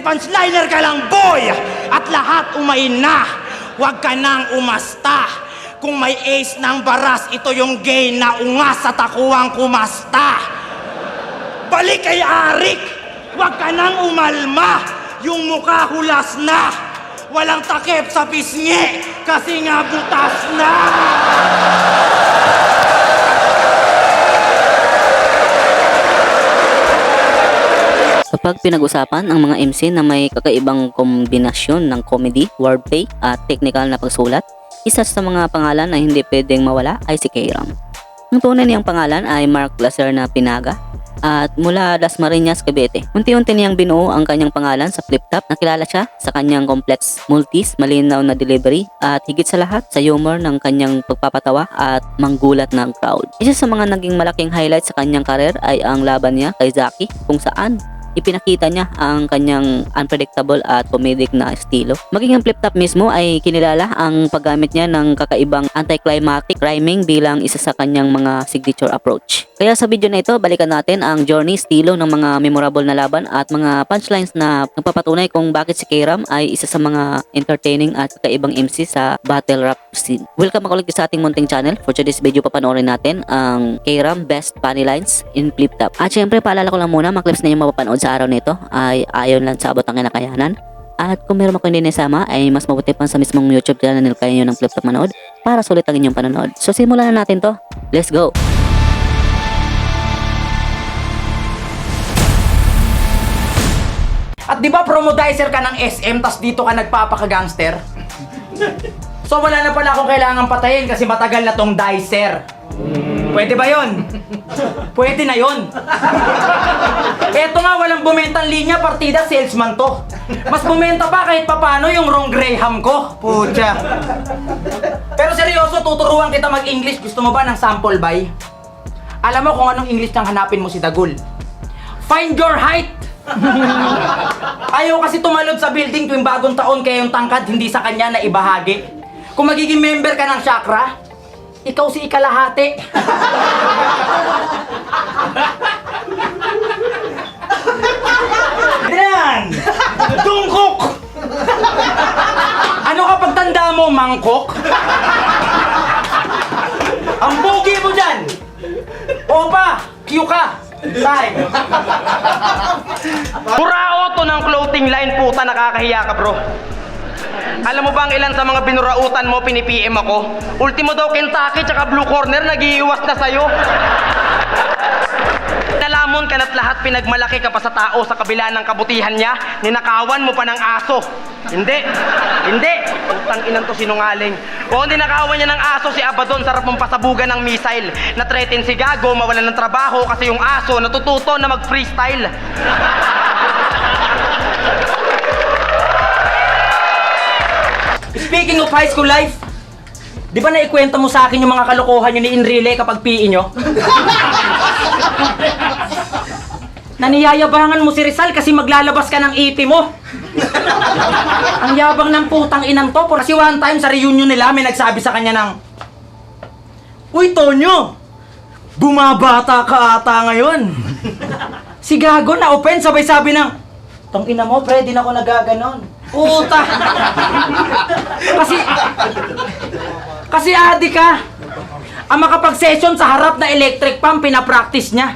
Punchliner ka lang, boy! At lahat umain na. Huwag ka nang umasta. Kung may ace ng baras, ito yung gay na ungas sa takuang kumasta. Balik kay Arik! Huwag ka nang umalma. Yung mukha hulas na. Walang takip sa pisngi kasi nga butas na. Kapag pinag-usapan ang mga MC na may kakaibang kombinasyon ng comedy, wordplay at technical na pagsulat, isa sa mga pangalan na hindi pwedeng mawala ay si K-Ram. Ang tunay niyang pangalan ay Mark Placer na Pinaga at mula Dasmariñas, Cavite. Unti-unti niyang binuo ang kanyang pangalan sa Flip Top. Nakilala siya sa kanyang complex multis, malinaw na delivery at higit sa lahat sa humor ng kanyang pagpapatawa at manggulat ng crowd. Isa sa mga naging malaking highlight sa kanyang karir ay ang laban niya kay Zaki kung saan ipinakita niya ang kanyang unpredictable at comedic na estilo. Maging ang Flip Top mismo ay kinilala ang paggamit niya ng kakaibang anticlimactic rhyming bilang isa sa kanyang mga signature approach. Kaya sa video na ito, balikan natin ang journey, estilo ng mga memorable na laban at mga punchlines na nagpapatunay kung bakit si K-Ram ay isa sa mga entertaining at kakaibang MC sa battle rap scene. Welcome ako ulit sa ating munting channel. For today's video, papanoorin natin ang K-Ram best funny lines in Flip Top. At syempre, paalala ko lang muna, mga clips na yung mapapanood sa araw nito ay ayon lang sa abot ang kinakayanan. At kung meron ako hindi nasama ay mas mabuti pa sa mismong YouTube channel kayo ng Flip Top manood para sulit ang inyong panonood. So simulan na natin to. Let's go! At di ba promodizer ka ng SM tas dito ka nagpapaka-gangster? So wala na pala akong kailangan patayin kasi matagal na tong dicer. Pwede ba yon? Pwede na yon. Eto nga, walang bumentang linya, partida, salesman to. Mas bumenta pa kahit papano yung wrong Graham ko. Pucha. Pero seryoso, tuturuan kita mag-English. Gusto mo ba ng sample buy? Alam mo kung anong English nang hanapin mo si Dagul? Find your height! Ayaw kasi tumalon sa building tuwing bagong taon kaya yung tangkad hindi sa kanya na ibahagi. Kung magiging member ka ng chakra, ikaw si ikalahati. Yan! Tungkok! Ano kapag tanda mo, mangkok? Ang pogi mo dyan! Opa! Q ka! Time! Burao to ng clothing line, puta, nakakahiya ka, bro. Alam mo ba ang ilan sa mga binurautan mo, pinipm ako? Ultimo daw Kentucky tsaka Blue Corner, nag-iiwas na sa'yo. Nalamon ka na't lahat pinagmalaki ka pa sa tao sa kabila ng kabutihan niya, ninakawan mo pa ng aso. Hindi, hindi. Utang inang to sinungaling. Kung ninakawan niya ng aso si Abaddon, sarap mong pasabugan ng missile. Na-threaten si Gago, mawalan ng trabaho kasi yung aso natututo na mag-freestyle. Speaking of high school life, di ba naikwento mo sa akin yung mga kalokohan nyo ni Enrile kapag PE nyo? Naniyayabangan mo si Rizal kasi maglalabas ka ng iti mo. Ang yabang ng putang inang to. Kasi one time sa reunion nila, may nagsabi sa kanya ng, "Uy, Tonyo, bumabata ka ata ngayon." Si Gago na-open, sabay sabi ng, "Tang ina mo, pre, di na ako nagaganon." Puta! Kasi adi ka. Ang makapag-session sa harap na electric pump, pinapractice niya.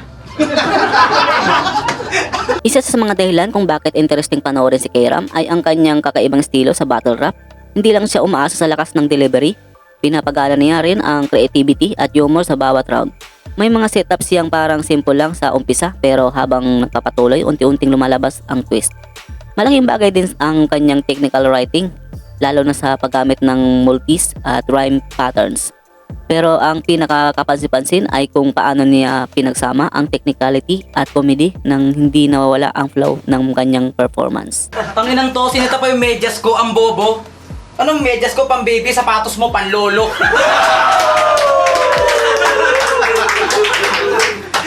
Isa sa mga dahilan kung bakit interesting panoorin si K-Ram ay ang kanyang kakaibang estilo sa battle rap. Hindi lang siya umaasa sa lakas ng delivery, pinapagala niya rin ang creativity at humor sa bawat round. May mga setups siyang parang simple lang sa umpisa pero habang nagpapatuloy, unti-unting lumalabas ang twist. Malaking bagay din ang kanyang technical writing, lalo na sa paggamit ng multis at rhyme patterns. Pero ang pinakakapansin-pansin ay kung paano niya pinagsama ang technicality at comedy nang hindi nawawala ang flow ng kanyang performance. Tanginang to, sinita pa yung medyas ko, ang bobo. Anong medyas ko, pang baby, sapatos mo, panlolo.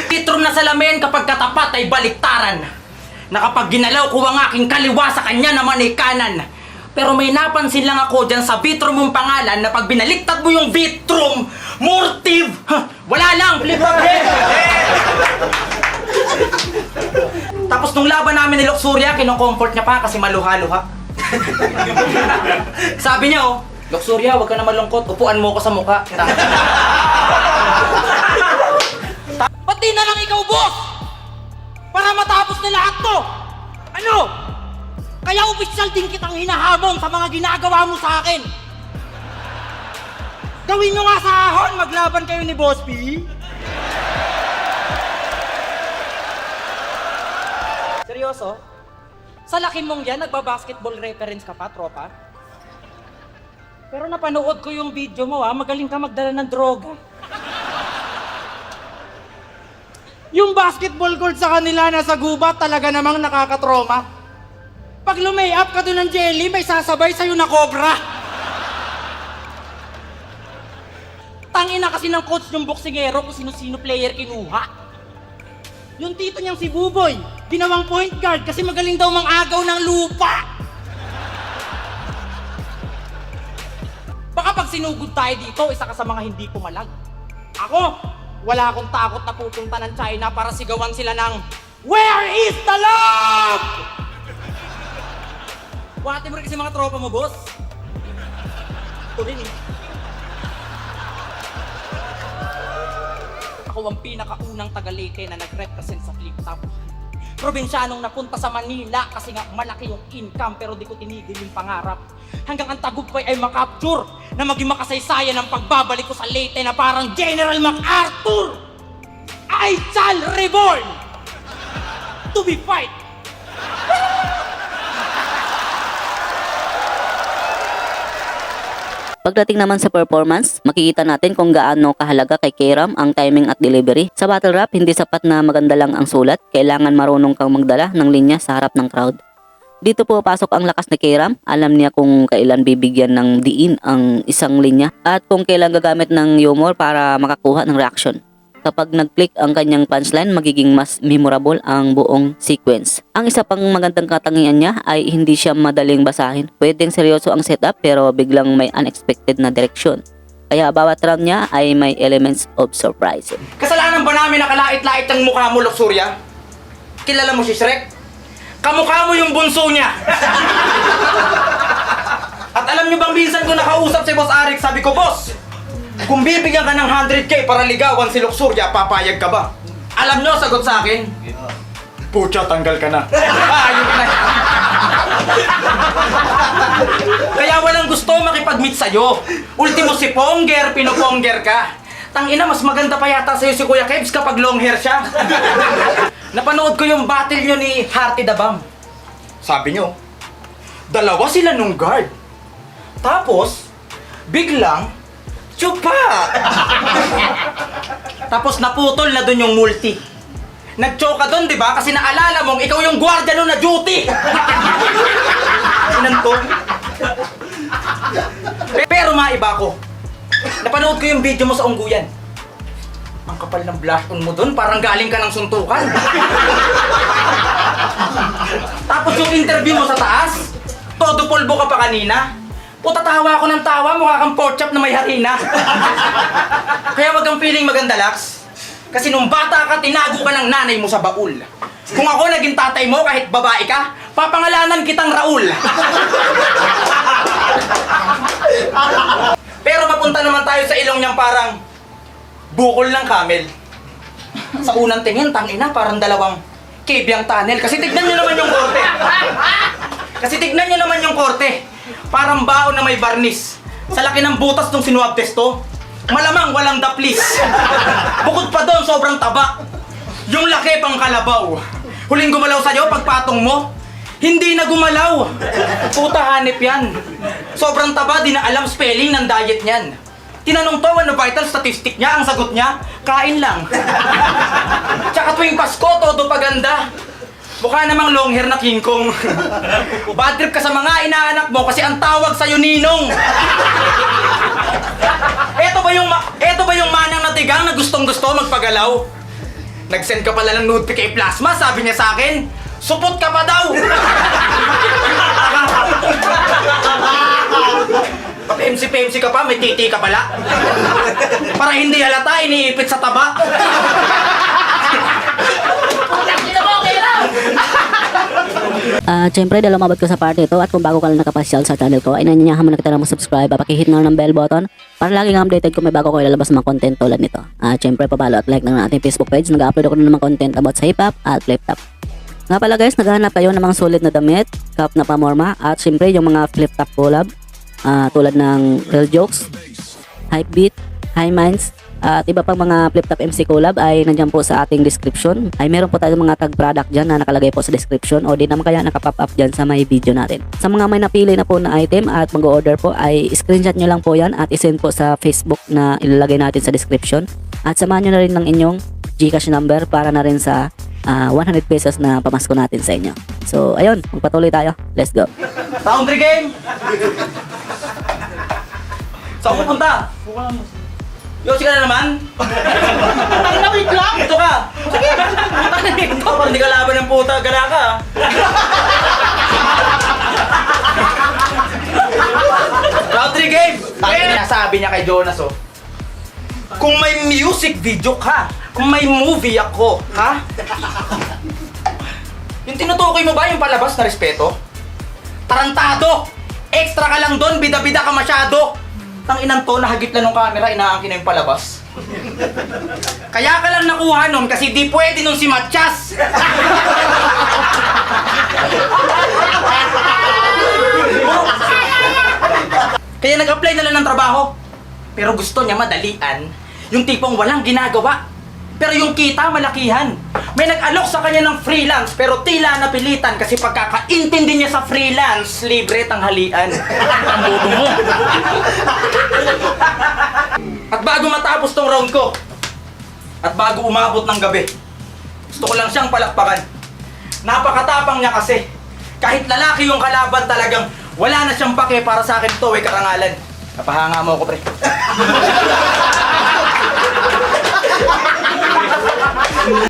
Pitrom na salamin kapag katapat ay baliktaran. Na kapag ginalaw ko ang aking kaliwa sa kanya naman ay kanan. Pero may napansin lang ako dyan sa Vitrum mong pangalan na pag binaliktad mo yung Vitrum, Mortive! Wala lang! Flip up rin! Tapos nung laban namin ni Luxuria, kinocomfort niya pa kasi maluha-luha. Sabi niya, oh, Luxuria, huwag ka na malungkot. Upuan mo ko sa mukha. Pati na lang ikaw, boss! Para matapos na lahat to! Ano? Kaya opisyal din kitang hinahamon sa mga ginagawa mo sa akin! Gawin nyo nga sa ahon, maglaban kayo ni Boss P! Seryoso? Sa laki mong yan, nagbabasketball reference ka pa, tropa? Pero napanood ko yung video mo, magaling ka magdala ng droga. Yung basketball court sa kanila nasa gubat talaga namang nakakatroma. Pag lumay-up ka doon ng jelly, may sasabay sa'yo na cobra. Tangina kasi ng coach yung boksingero kung sino-sino player kinuha. Yung tito niyang si Buboy, ginawang point guard kasi magaling daw mang-agaw ng lupa. Baka pag sinugod tayo dito, isa ka sa mga hindi pumalag. Ako, wala akong takot na pupunta ng China para sigawan sila ng Where is the love? Wati mo rin kasi mga tropa mo, boss. Ito rin eh. Ako ang pinakaunang taga-Leyte na nag-represent sa flip top. Probinsyanong napunta sa Manila kasi nga malaki yung income pero di ko tinigil yung pangarap. Hanggang ang tagumpay ay makapture na maging makasaysayan ang pagbabalik ko sa Leyte na parang General MacArthur. I shall reborn to be fight. Pagdating naman sa performance, makikita natin kung gaano kahalaga kay K-Ram ang timing at delivery. Sa battle rap, hindi sapat na maganda lang ang sulat, kailangan marunong kang magdala ng linya sa harap ng crowd. Dito po pasok ang lakas ni K-Ram, alam niya kung kailan bibigyan ng diin ang isang linya at kung kailan gagamit ng humor para makakuha ng reaction. Kapag nag-click ang kanyang punchline, magiging mas memorable ang buong sequence. Ang isa pang magandang katangian niya ay hindi siya madaling basahin. Pwedeng seryoso ang setup pero biglang may unexpected na direksyon. Kaya bawat round niya ay may elements of surprise. Kasalanan ba namin nakalait-lait ang mukha mo, Luxuria? Kilala mo si Shrek? Kamukha mo yung bunso niya. At alam niyo bang minsan ko nakausap si Boss Arik, sabi ko, Boss, kung bibigyan ka ng 100K para ligawan si Luxuria, papayag ka ba? Alam niyo, sagot sa akin, Pucha, tanggal ka na. Ayun ka na. Kaya walang gusto makipag-meet sa'yo. Ultimo si Ponger, pinoponger ka. Tangina, mas maganda pa yata sa'yo si Kuya Kebs kapag long hair siya. Napanood ko yung battle nyo ni Hearty the Bomb. Sabi nyo, dalawa sila nung guard. Tapos, biglang, tsupa! Tapos naputol na dun yung multi. Nag-choke ka dun, di ba? Kasi naalala mong ikaw yung gwardiya nun na duty. Sinanto. Pero maiba ko. Napanood ko yung video mo sa Ungguyan. Ang kapal ng blush on mo dun, parang galing ka ng suntukan. Tapos yung interview mo sa taas, todo polvo ka pa kanina. Puta, tawa ako ng tawa, mukha kang pork chop na may harina. Kaya wag kang feeling maganda, Lax. Kasi nung bata ka, tinago ka ng nanay mo sa baul. Kung ako naging tatay mo, kahit babae ka, papangalanan kitang Raul. Pero mapunta naman tayo sa ilong niyang parang bukol ng camel. Sa unang tingin, tangina, parang dalawang kebyang tunnel. Kasi tignan niyo naman yung korte. Parang baon na may barnis. Sa laki ng butas nung sinuwab testo, malamang walang daplis. Bukod pa doon, sobrang taba. Yung laki pang kalabaw. Huling gumalaw sa'yo, pagpatong mo, hindi na gumalaw. Puta, hanip yan. Sobrang taba, di na alam spelling ng diet niyan. Tinanong to, ano vital statistic niya? Ang sagot niya, kain lang. Tsaka tuwing Pasko, todo paganda. Mukha namang long hair na King Kong. Bad trip ka sa mga inaanak mo kasi ang tawag sa'yo Ninong. Eto ba yung manang natigang na gustong-gusto magpagalaw? Nag-send ka pala ng nude pic kay Plasma, sabi niya sa akin, supot ka pa daw! Pa-PMC ka pa, may titi ka pala. Para hindi halata, iniipit sa taba. At syempre, dahil umabot ko sa part ito at kung bago ka lang nakapasyal sa channel ko, ay nanyanyahan mo na kita na mag-subscribe at pakihit na ng bell button para laging updated kung may bago ko ilalabas mga content tulad nito. At syempre, pabalo at like na ng ating Facebook page. Nag-upload ako ng mga content about sa hip-hop at flip-top. Nga pala guys, naghahanap kayo ng mga sulit na damit, cup na pamorma, at syempre yung mga flip-top collab tulad ng Real Jokes, Hype Beat, High Minds, at iba pang mga flip-top MC collab ay nandiyan po sa ating description. Ay meron po tayong mga tag product dyan na nakalagay po sa description o di naman kaya nakapop up dyan sa may video natin. Sa mga may napili na po na item at mag-order po ay screenshot nyo lang po yan at isend po sa Facebook na ilalagay natin sa description. At samahan nyo na rin ng inyong Gcash number para na rin sa 100 pesos na pamasko natin sa inyo. So ayun, magpatuloy tayo. Let's go. Boundary game! Saan pupunta? Yosi ka na naman? Tangina, wait lang! Ito ka! Sige! Ito, parang hindi ka laban ng puta. Gala ka. Round 3 game! Sabi niya kay Jonas, oh. Kung may music video ka, kung may movie ako, ha? Yung tinutukoy mo ba yung palabas na respeto? Tarantado! Extra ka lang doon, bida-bida ka masyado! Tang inang to, nahagip na nung camera, inaangkin na yung palabas. Kaya ka lang nakuha nun kasi di pwede nun si Matchas! Kaya nag-apply na lang ng trabaho. Pero gusto niya madalian, yung tipong walang ginagawa. Pero yung kita malakihan. May nag-alok sa kanya ng freelance pero tila napilitan kasi pagkakaintindi niya sa freelance, libre tanghalian. Ang bobo mo. At bago matapos tong round ko, at bago umabot ng gabi, gusto ko lang siyang palakpakan. Napakatapang niya kasi. Kahit lalaki yung kalaban talagang wala na siyang pake para sa akin to, karangalan. Napahanga mo ako, pre.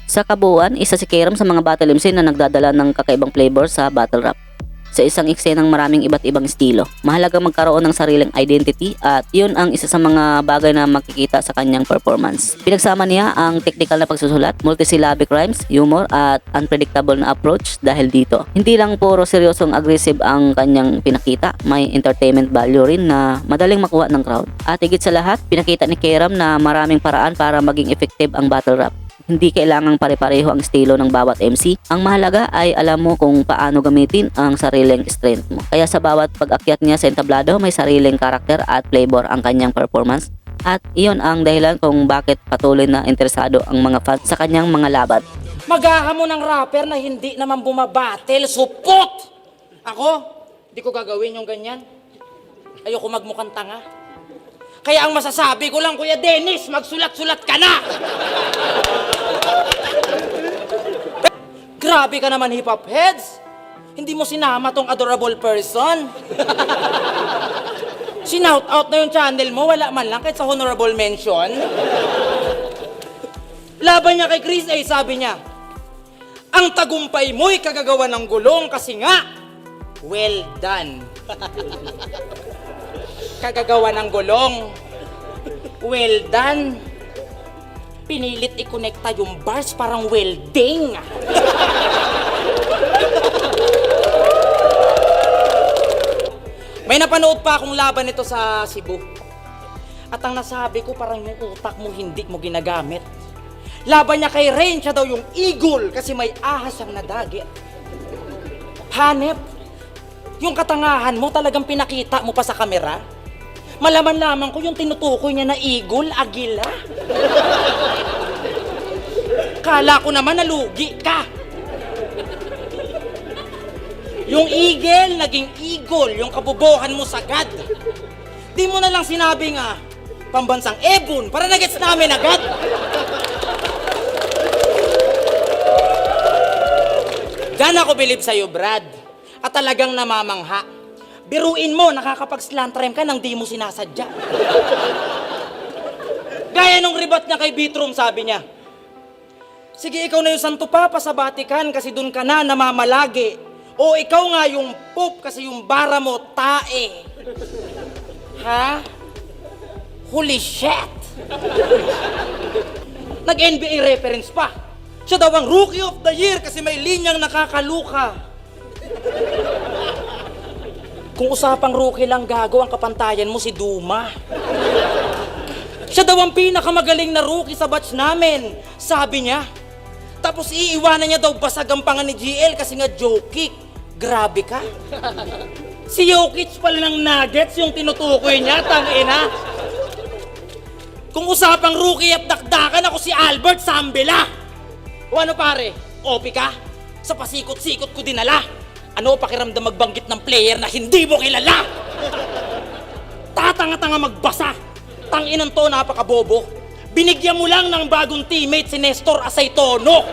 Sa kabuuan, isa si Kairam sa mga battle MC na nagdadala ng kakaibang flavor sa battle rap. Sa isang eksenang maraming iba't ibang estilo, mahalagang magkaroon ng sariling identity at yun ang isa sa mga bagay na makikita sa kanyang performance. Pinagsama niya ang technical na pagsusulat, multisyllabic rhymes, humor at unpredictable na approach dahil dito. Hindi lang puro seryosong aggressive ang kanyang pinakita, may entertainment value rin na madaling makuha ng crowd. At higit sa lahat, pinakita ni Kairam na maraming paraan para maging effective ang battle rap. Hindi kailangang pare-pareho ang estilo ng bawat MC. Ang mahalaga ay alam mo kung paano gamitin ang sariling strength mo. Kaya sa bawat pag-akyat niya sa entablado, may sariling karakter at flavor ang kanyang performance. At iyon ang dahilan kung bakit patuloy na interesado ang mga fans sa kanyang mga laban. Maghahamon ng rapper na hindi naman bumabattle, supot! Ako, di ko gagawin yung ganyan. Ayoko magmukhang tanga. Kaya ang masasabi ko lang, Kuya Dennis, magsulat-sulat ka na! Grabe ka naman, hip-hop heads! Hindi mo sinama tong adorable person. Sinout out na yung channel mo, wala man lang kahit sa honorable mention. Laban niya kay Chris A, sabi niya, ang tagumpay mo'y kagagawa ng gulong kasi nga, well done. Kagagawa ng gulong. Well done. Pinilit i-connecta yung bars parang welding. May napanood pa akong laban nito sa Cebu. At ang nasabi ko parang yung utak mo hindi mo ginagamit. Laban niya kay Rain, siya daw yung eagle kasi may ahas ang nadagit. Hanep, yung katangahan mo talagang pinakita mo pa sa kamera. Malaman lamang ko yung tinutukoy niya na eagle, agila. Kala ko naman nalugi ka. Yung eagle, naging eagle, yung kabobohan mo sagad. Di mo na lang sinabi nga, pambansang ebon, para nagets namin agad. Diyan ako believe sa'yo, Brad. At talagang namamangha. Biruin mo, nakakapag-slant rhyme ka nang di mo sinasadya. Gaya nung ribat niya kay Beatroom, sabi niya, sige, ikaw na yung Santo Papa sa Vatican kasi dun ka na namamalagi. O ikaw nga yung Pope kasi yung bara mo tae. Ha? Holy shit! Nag-NBA reference pa. Siya daw ang Rookie of the Year kasi may linyang nakakaluka. Kung usapang rookie lang gago, ang kapantayan mo si Duma. Siya daw ang pinakamagaling na rookie sa batch namin, sabi niya. Tapos iiwanan niya daw basagampangan ni GL kasi nga joke kick. Grabe ka. Si Jokic pala ng Nuggets yung tinutukoy niya, tangina. Kung usapang rookie at dakdakan, ako si Albert Sambela. O ano pare, OP ka? Sa pasikot-sikot ko dinala. Ano pakiramdam magbanggit ng player na hindi mo kilala? Tatanga-tanga magbasa. Tanginan to, napakabobo. Binigyan mo lang ng bagong teammate si Nestor Asaytono.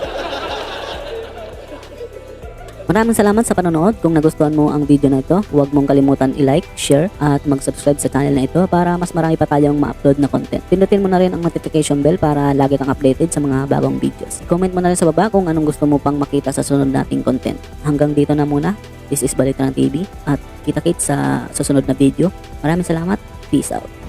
Maraming salamat sa panonood. Kung nagustuhan mo ang video na ito, huwag mong kalimutan i-like, share, at mag-subscribe sa channel na ito para mas marami pa tayong ma-upload na content. Pindutin mo na rin ang notification bell para lagi kang updated sa mga bagong videos. Comment mo na rin sa baba kung anong gusto mo pang makita sa sunod nating content. Hanggang dito na muna. This is Balitaan TV at kita-kits sa susunod na video. Maraming salamat. Peace out.